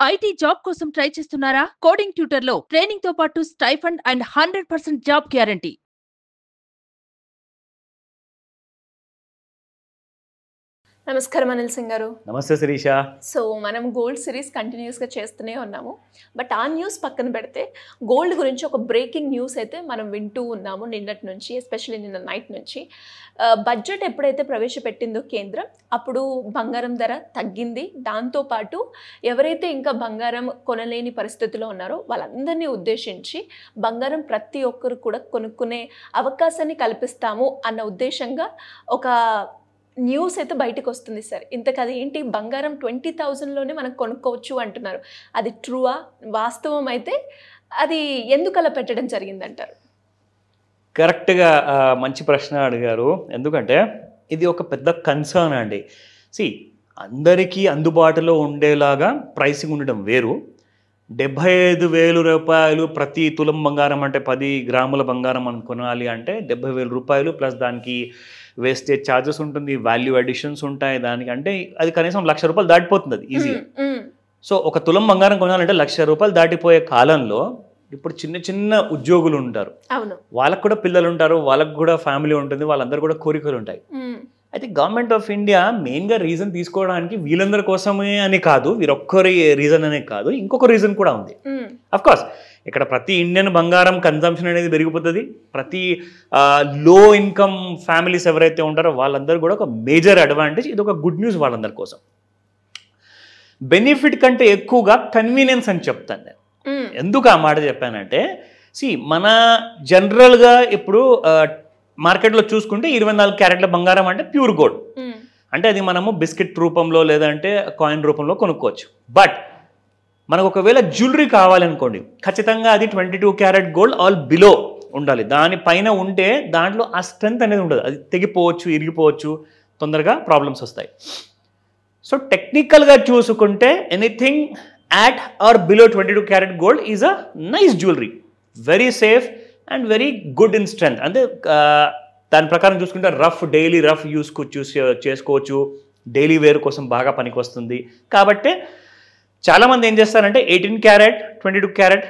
IT job కోసం try చేస్తున్నారా? Coding ట్యూటర్లో ట్రైనింగ్తో పాటు స్టైఫండ్ అండ్ 100% జాబ్ గ్యారంటీ. నమస్కారం అనిల్ సింగ్ గారు. నమస్తే శిరీష. సో మనం గోల్డ్ సిరీస్ కంటిన్యూస్గా చేస్తూనే ఉన్నాము. బట్ ఆ న్యూస్ పక్కన పెడితే గోల్డ్ గురించి ఒక బ్రేకింగ్ న్యూస్ అయితే మనం వింటూ ఉన్నాము నిన్నటి నుంచి, ఎస్పెషల్లీ నిన్న నైట్ నుంచి. బడ్జెట్ ఎప్పుడైతే ప్రవేశపెట్టిందో కేంద్రం, అప్పుడు బంగారం ధర తగ్గింది. దాంతోపాటు ఎవరైతే ఇంకా బంగారం కొనలేని పరిస్థితిలో ఉన్నారో వాళ్ళందరినీ ఉద్దేశించి బంగారం ప్రతి ఒక్కరు కూడా కొనుక్కునే అవకాశాన్ని కల్పిస్తాము అన్న ఉద్దేశంగా ఒక న్యూస్ అయితే బయటకు వస్తుంది సార్. ఇంతకది ఏంటి, బంగారం 20,000లోనే మనం కొనుక్కోవచ్చు అంటున్నారు. అది ట్రూవా? వాస్తవం అయితే అది ఎందుకు అలా పెట్టడం జరిగిందంటారు? కరెక్ట్గా మంచి ప్రశ్న అడిగారు. ఎందుకంటే ఇది ఒక పెద్ద కన్సర్న్ అండి. అందరికీ అందుబాటులో ఉండేలాగా ప్రైసింగ్ ఉండడం వేరు. 75,000 రూపాయలు ప్రతి తులం బంగారం అంటే 10 గ్రాముల బంగారం మనం కొనాలి అంటే 70,000 రూపాయలు ప్లస్ దానికి వేస్టేజ్ ఛార్జెస్ ఉంటుంది, వాల్యూ అడిషన్స్ ఉంటాయి దానికి. అంటే అది కనీసం 1,00,000 రూపాయలు దాటిపోతుంది అది ఈజీగా. సో ఒక తులం బంగారం కొనాలంటే 1,00,000 రూపాయలు దాటిపోయే కాలంలో ఇప్పుడు చిన్న చిన్న ఉద్యోగులు ఉంటారు, వాళ్ళకు కూడా పిల్లలు ఉంటారు, వాళ్ళకు కూడా ఫ్యామిలీ ఉంటుంది, వాళ్ళందరూ కూడా కోరికలు ఉంటాయి. అయితే గవర్నమెంట్ ఆఫ్ ఇండియా మెయిన్గా రీజన్ తీసుకోవడానికి వీళ్ళందరి కోసమే అని కాదు, వీరొక్కరి రీజన్ అనే కాదు, ఇంకొక రీజన్ కూడా ఉంది. అఫ్కోర్స్ ఇక్కడ ప్రతి ఇండియన్ బంగారం కన్జంప్షన్ అనేది పెరిగిపోతుంది. ప్రతి లో ఇన్కమ్ ఫ్యామిలీస్ ఎవరైతే ఉంటారో వాళ్ళందరూ కూడా ఒక మేజర్ అడ్వాంటేజ్. ఇది ఒక గుడ్ న్యూస్ వాళ్ళందరి కోసం. బెనిఫిట్ కంటే ఎక్కువగా కన్వీనియన్స్ అని చెప్తాను నేను. ఎందుకు ఆ మాట చెప్పానంటే, మన జనరల్గా ఇప్పుడు మార్కెట్లో చూసుకుంటే 24 క్యారెట్ల బంగారం అంటే ప్యూర్ గోల్డ్. అంటే అది మనము బిస్కెట్ రూపంలో లేదంటే కాయిన్ రూపంలో కొనుక్కోవచ్చు. బట్ మనకు ఒకవేళ జ్యువెలరీ కావాలనుకోండి, ఖచ్చితంగా అది 22 క్యారెట్ గోల్డ్ ఆల్ బిలో ఉండాలి. దానిపైన ఉంటే దాంట్లో ఆ స్ట్రెంత్ అనేది ఉండదు, అది తెగిపోవచ్చు, ఇరిగిపోవచ్చు, తొందరగా ప్రాబ్లమ్స్ వస్తాయి. సో టెక్నికల్గా చూసుకుంటే anything at or below 22 carat gold is a nice jewelry, very safe and very good in strength. అంటే దాని ప్రకారం చూసుకుంటే డైలీ రఫ్ యూస్ చేసుకోవచ్చు, డైలీ వేర్ కోసం బాగా పనికి వస్తుంది. కాబట్టి చాలామంది ఏం చేస్తారంటే 18 క్యారెట్ 22 క్యారెట్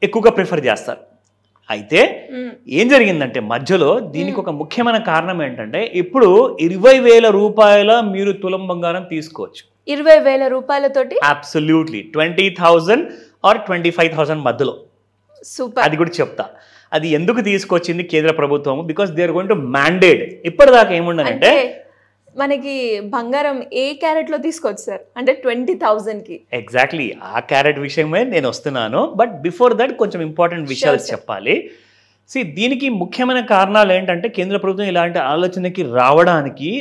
ఎక్కువగా ప్రిఫర్ చేస్తారు. అయితే ఏం జరిగిందంటే మధ్యలో దీనికి ఒక ముఖ్యమైన కారణం ఏంటంటే, ఇప్పుడు 20,000 రూపాయల మీరు తులం బంగారం తీసుకోవచ్చు. 20,000 రూపాయలతోటి అబ్సల్యూట్లీ 20,000 ఆర్ 25,000 మధ్యలో. సూపర్. అది కూడా చెప్తా అది ఎందుకు తీసుకొచ్చింది కేంద్ర ప్రభుత్వం. Because they are going to mandate. ఇప్పటిదాకా ఏముండదంటే మనకి బంగారం ఏ క్యారెట్ లో తీసుకోవచ్చు సార్, అంటే 20,000కి. ఎగ్జాక్ట్లీ ఆ క్యారెట్ విషయమే నేను వస్తున్నాను. బట్ బిఫోర్ దట్ కొంచెం ఇంపార్టెంట్ విషయాలు చెప్పాలి. దీనికి ముఖ్యమైన కారణాలు ఏంటంటే, కేంద్ర ప్రభుత్వం ఇలాంటి ఆలోచనకి రావడానికి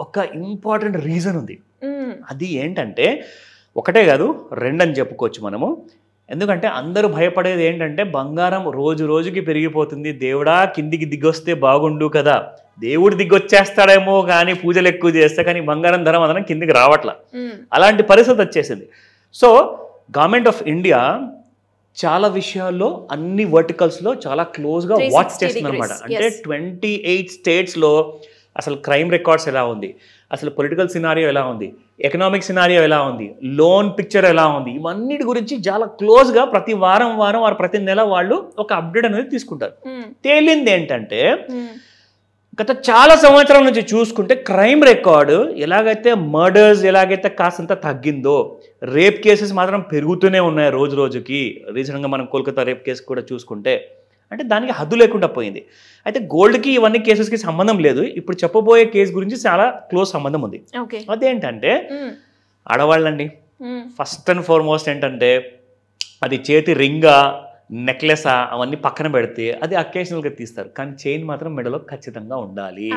ఒక ఇంపార్టెంట్ రీజన్ ఉంది. అది ఏంటంటే ఒకటే కాదు, 2 అని చెప్పుకోవచ్చు మనము. ఎందుకంటే అందరూ భయపడేది ఏంటంటే, బంగారం రోజు రోజుకి పెరిగిపోతుంది, దేవుడా కిందికి దిగొస్తే బాగుండు కదా, దేవుడు దిగొచ్చేస్తాడేమో కానీ పూజలు ఎక్కువ చేస్తే, కానీ బంగారం ధర మాత్రం కిందికి రావట్లా. అలాంటి పరిస్థితి వచ్చేసింది. సో గవర్నమెంట్ ఆఫ్ ఇండియా చాలా విషయాల్లో అన్ని వర్టికల్స్లో చాలా క్లోజ్గా వాచ్ చేస్తుంది అనమాట. అంటే 28 స్టేట్స్లో అసలు క్రైమ్ రికార్డ్స్ ఎలా ఉంది, అసలు పొలిటికల్ సినారియో ఎలా ఉంది, ఎకనామిక్ సినారియో ఎలా ఉంది, లోన్ పిక్చర్ ఎలా ఉంది, ఇవన్నిటి గురించి చాలా క్లోజ్గా ప్రతి వారం వారు ప్రతి నెల వాళ్ళు ఒక అప్డేట్ అనేది తీసుకుంటారు. తేలింది ఏంటంటే, గత చాలా సంవత్సరాల నుంచి చూసుకుంటే క్రైమ్ రికార్డు ఎలాగైతే మర్డర్స్ ఎలాగైతే కాస్తంత తగ్గిందో, రేప్ కేసెస్ మాత్రం పెరుగుతూనే ఉన్నాయి రోజు రోజుకి. రీసెంట్గా మనం కోల్కతా రేప్ కేసు కూడా చూసుకుంటే, అంటే దానికి హద్దు లేకుండా పోయింది. అయితే గోల్డ్కి ఇవన్నీ కేసెస్కి సంబంధం లేదు. ఇప్పుడు చెప్పబోయే కేసు గురించి చాలా క్లోజ్ సంబంధం ఉంది. అదేంటంటే ఆడవాళ్ళండి. ఫస్ట్ అండ్ ఫార్మోస్ట్ ఏంటంటే, అది చేతి రింగా నెక్లెసా అవన్నీ పక్కన పెడితే అది అకేషనల్గా తీస్తారు, కానీ చైన్ మాత్రం మెడలో ఖచ్చితంగా ఉండాలి.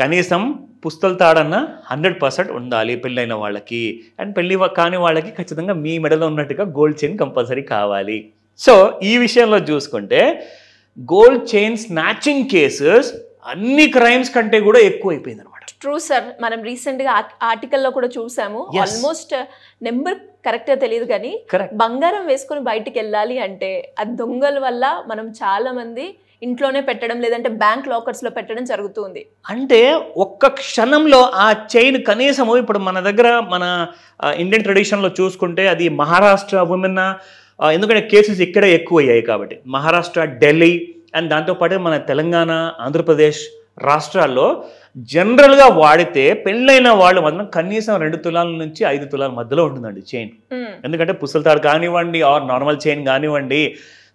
కనీసం పుస్తల తాడన్న 100% ఉండాలి పెళ్ళైన వాళ్ళకి. అండ్ పెళ్ళి కాని వాళ్ళకి ఖచ్చితంగా మీ మెడలో ఉన్నట్టుగా గోల్డ్ చైన్ కంపల్సరీ కావాలి. సో ఈ విషయంలో చూసుకుంటే గోల్డ్ చైన్ స్నాచింగ్ కేసెస్ అన్ని క్రైమ్స్ కంటే కూడా ఎక్కువ అయిపోయింది అనమాట. True sir. మనం రీసెంట్గా ఆర్టికల్లో కూడా చూసాము. ఆల్మోస్ట్ నెంబర్ కరెక్ట్గా తెలియదు కానీ బంగారం వేసుకొని బయటికి వెళ్ళాలి అంటే ఆ దొంగల వల్ల మనం చాలా మంది ఇంట్లోనే పెట్టడం లేదంటే బ్యాంక్ లాకర్స్లో పెట్టడం జరుగుతుంది. అంటే ఒక్క క్షణంలో ఆ చైన్ కనీసము ఇప్పుడు మన దగ్గర మన ఇండియన్ ట్రెడిషన్లో చూసుకుంటే అది మహారాష్ట్ర ఉమెన్, ఎందుకంటే కేసెస్ ఇక్కడే ఎక్కువ అయ్యాయి కాబట్టి మహారాష్ట్ర, ఢిల్లీ అండ్ దాంతోపాటు మన తెలంగాణ, ఆంధ్రప్రదేశ్ రాష్ట్రాల్లో జనరల్గా వాడితే పెళ్ళైన వాళ్ళు మాత్రం కనీసం 2 తులాల నుంచి 5 తులాల మధ్యలో ఉంటుందండి చైన్. ఎందుకంటే పుస్తలతాడు కానివ్వండి ఆర్ నార్మల్ చైన్ కానివ్వండి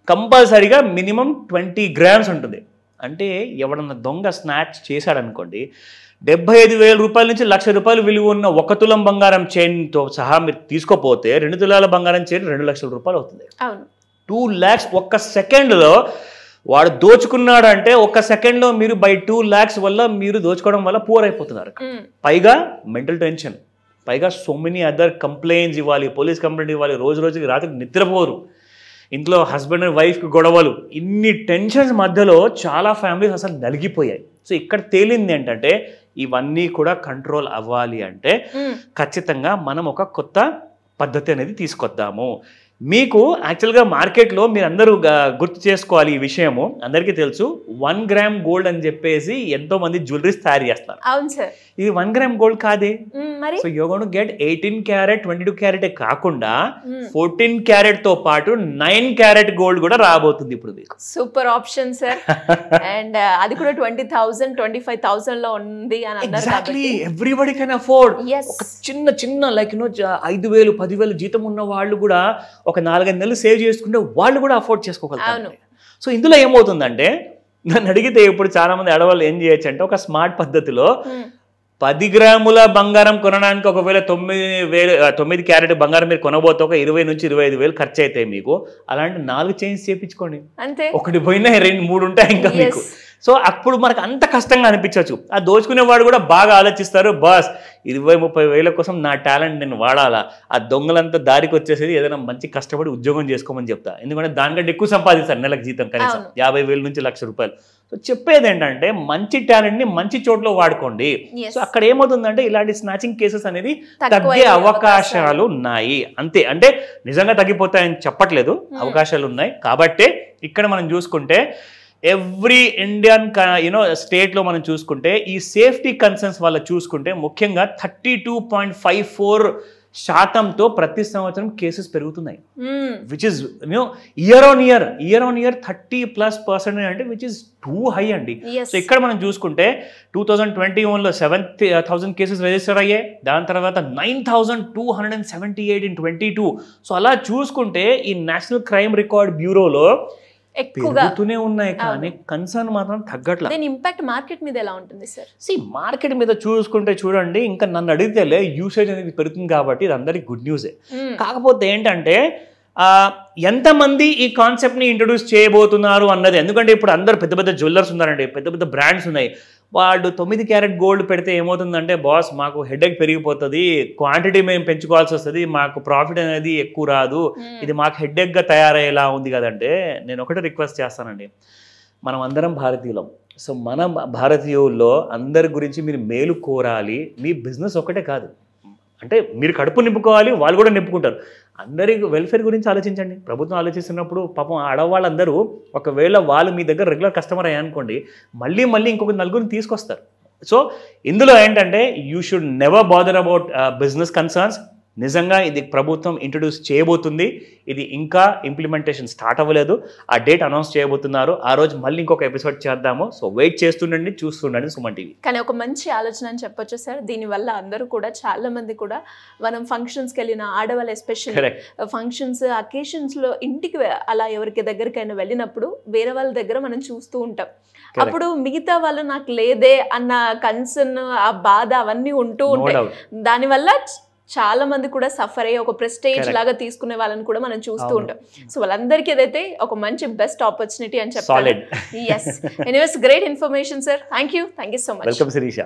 కంపల్సరీగా మినిమం 20 grams ఉంటుంది. అంటే ఎవడన్నా దొంగ స్నాచ్ చేశాడనుకోండి 75,000 రూపాయల నుంచి 1,00,000 రూపాయలు విలువ ఉన్న 1 తులం బంగారం చైన్తో సహా మీరు తీసుకోపోతే 2 తులాల బంగారం చైన్ 2 లక్షల రూపాయలు అవుతుంది. 2 lakhs ఒక్క సెకండ్లో వాడు దోచుకున్నాడు అంటే ఒక్క సెకండ్లో మీరు బై 2 lakhs వల్ల మీరు దోచుకోవడం వల్ల పూర్ అయిపోతున్నారు. పైగా మెంటల్ టెన్షన్, పైగా సో మెనీ అదర్ కంప్లైంట్స్ ఇవ్వాలి, పోలీస్ కంప్లైంట్ ఇవ్వాలి, రోజుకి రాత్రి నిద్రపోరు, ఇంట్లో హస్బెండ్ అండ్ వైఫ్కి గొడవలు, ఇన్ని టెన్షన్స్ మధ్యలో చాలా ఫ్యామిలీస్ అసలు నలిగిపోయాయి. సో ఇక్కడ తేలింది ఏంటంటే ఇవన్నీ కూడా కంట్రోల్ అవ్వాలి అంటే ఖచ్చితంగా మనం ఒక కొత్త పద్ధతి అనేది తీసుకొద్దాము. మీకు యాక్చువల్గా మార్కెట్లో మీరు అందరూ గుర్తు చేసుకోవాలి ఈ విషయము. అందరికీ తెలుసు 1 gram గోల్డ్ అని చెప్పేసి ఎంతో మంది జ్యువెలరీస్ తయారు చేస్తారు. అవును సార్. ఇది 1 gram గోల్డ్ కాదే. So you gonna get 18 carat 22 carat కాకుండా 14 carat తో పాటు 9 carat గోల్డ్ కూడా రాబోతుంది ఇప్పుడు మీకు. Super option sir. అండ్ అది కూడా 20,000 25,000 లో ఉంది అని అన్నారు. Exactly everybody can afford. ఒక చిన్న లైక్ 5,000 10,000 జీతం ఉన్న వాళ్ళు కూడా ఒక 4-5 నెలలు సేవ్ చేసుకుంటే వాళ్ళు కూడా అఫోర్డ్ చేసుకోగలుగుతారు. సో ఇందులో ఏమవుతుందంటే నన్ను అడిగితే ఇప్పుడు చాలా మంది ఆడవాళ్ళు ఏం చేయొచ్చు అంటే ఒక స్మార్ట్ పద్ధతిలో 10 గ్రాముల బంగారం కొనడానికి ఒకవేళ 9 క్యారెట్ బంగారం మీరు కొనబోతే ఒక 20 నుంచి 25,000 ఖర్చు అవుతాయి మీకు. అలాంటి 4 చైన్స్ చేయించుకోండి, ఒకటి పోయినా 2-3 ఉంటాయి ఇంకా మీకు. సో అప్పుడు మనకు అంత కష్టంగా అనిపించవచ్చు. ఆ దోచుకునే వాడు కూడా బాగా ఆలోచిస్తారు, బాస్ 20-30 వేల కోసం నా టాలెంట్ నేను వాడాలా, ఆ దొంగలంతా దారికి వచ్చేసేది ఏదైనా మంచి కష్టపడి ఉద్యోగం చేసుకోమని చెప్తా. ఎందుకంటే దానికంటే ఎక్కువ సంపాదిస్తారు నెలకు జీతం కనీసం 50,000 నుంచి 1,00,000 రూపాయలు. సో చెప్పేది ఏంటంటే మంచి టాలెంట్ని మంచి చోట్ల వాడుకోండి. సో అక్కడ ఏమవుతుందంటే ఇలాంటి స్నాచింగ్ కేసెస్ అనేది తగ్గే అవకాశాలు ఉన్నాయి. అంతే, అంటే నిజంగా తగ్గిపోతాయని చెప్పట్లేదు, అవకాశాలు ఉన్నాయి. కాబట్టే ఇక్కడ మనం చూసుకుంటే ఎవ్రీ ఇండియన్ స్టేట్లో మనం చూసుకుంటే ఈ సేఫ్టీ కన్సర్న్స్ వల్ల చూసుకుంటే ముఖ్యంగా 32.54% ప్రతి సంవత్సరం కేసెస్ పెరుగుతున్నాయి. Which is year on year 30+% అంటే విచ్ ఇస్ టూ హై అండి. సో ఇక్కడ మనం చూసుకుంటే 2021లో 7,000 కేసెస్ రిజిస్టర్ అయ్యాయి. దాని తర్వాత 9,278 in 22. సో అలా చూసుకుంటే ఈ నేషనల్ క్రైమ్ రికార్డ్ బ్యూరోలో పెరుగుతూనే ఉన్నాయి కానీ కన్సర్న్ మాత్రం తగ్గట్లా. దీని ఇంపాక్ట్ మార్కెట్ మీద ఎలా ఉంటుంది సార్? మార్కెట్ మీద చూసుకుంటే చూడండి, ఇంకా నన్ను అడిగితేలే యూసేజ్ అనేది పెరుగుతుంది కాబట్టి ఇది అందరికి గుడ్ న్యూసే. కాకపోతే ఏంటంటే ఎంతమంది ఈ కాన్సెప్ట్ని ఇంట్రొడ్యూస్ చేయబోతున్నారు అన్నది. ఎందుకంటే ఇప్పుడు అందరు పెద్ద పెద్ద జ్యువెలర్స్ ఉన్నారండి, పెద్ద పెద్ద బ్రాండ్స్ ఉన్నాయి. వాళ్ళు 9 క్యారెట్ గోల్డ్ పెడితే ఏమవుతుందంటే బాస్ మాకు హెడేక్ పెరిగిపోతుంది, క్వాంటిటీ మేము పెంచుకోవాల్సి వస్తుంది, మాకు ప్రాఫిట్ అనేది ఎక్కువ రాదు, ఇది మాకు హెడేక్గా తయారయ్యేలా ఉంది కదంటే నేను ఒకటే రిక్వెస్ట్ చేస్తానండి, మనం అందరం భారతీయులం. సో మన భారతీయుల్లో అందరి గురించి మీరు మేలు కోరాలి. మీ బిజినెస్ ఒకటే కాదు, అంటే మీరు కడుపు నింపుకోవాలి, వాళ్ళు కూడా నింపుకుంటారు. అందరి వెల్ఫేర్ గురించి ఆలోచించండి. ప్రభుత్వం ఆలోచిస్తున్నప్పుడు పాపం ఆడవాళ్ళందరూ ఒకవేళ వాళ్ళు మీ దగ్గర రెగ్యులర్ కస్టమర్ అయ్యానుకోండి, మళ్ళీ ఇంకొక నలుగురిని తీసుకొస్తారు. సో ఇందులో ఏంటంటే you should never bother about business concerns. నిజంగా ఇది ప్రభుత్వం ఇంట్రొడ్యూస్ చేయబోతుంది. ఇది ఇంకా ఇంప్లిమెంటేషన్ స్టార్ట్ అవ్వలేదు. ఆ డేట్ అనౌన్స్ చేయబోతున్నారు. ఆ రోజు మళ్ళీ ఇంకొక ఎపిసోడ్ చేద్దాము. సో వెయిట్ చేస్తుండండి, చూస్తుండండి సుమన్ టీవీ. కానీ ఒక మంచి ఆలోచన అని చెప్పొచ్చు సార్. దీనివల్ల అందరూ కూడా చాలా మంది కూడా మనం ఫంక్షన్స్కి వెళ్ళిన ఆడవాళ్ళు ఎస్పెషల్లీ ఫంక్షన్స్ అకేషన్స్లో ఇంటికి అలా ఎవరికి దగ్గరికైనా వెళ్ళినప్పుడు వేరే వాళ్ళ దగ్గర మనం చూస్తూ ఉంటాం. అప్పుడు మిగతా వాళ్ళు నాకు లేదే అన్న కన్సర్న్, ఆ బాధ అవన్నీ ఉంటూ ఉంటాయి. దానివల్ల చాలా మంది కూడా సఫర్ అయ్యి ఒక ప్రెస్టేజ్ లాగా తీసుకునే వాళ్ళని కూడా మనం చూస్తూ ఉంటాం. సో వాళ్ళందరికీ ఏదైతే ఒక మంచి బెస్ట్ ఆపర్చునిటీ అని చెప్పాలి. Yes, anyways great information sir. Thank you so much. Welcome Sirisha.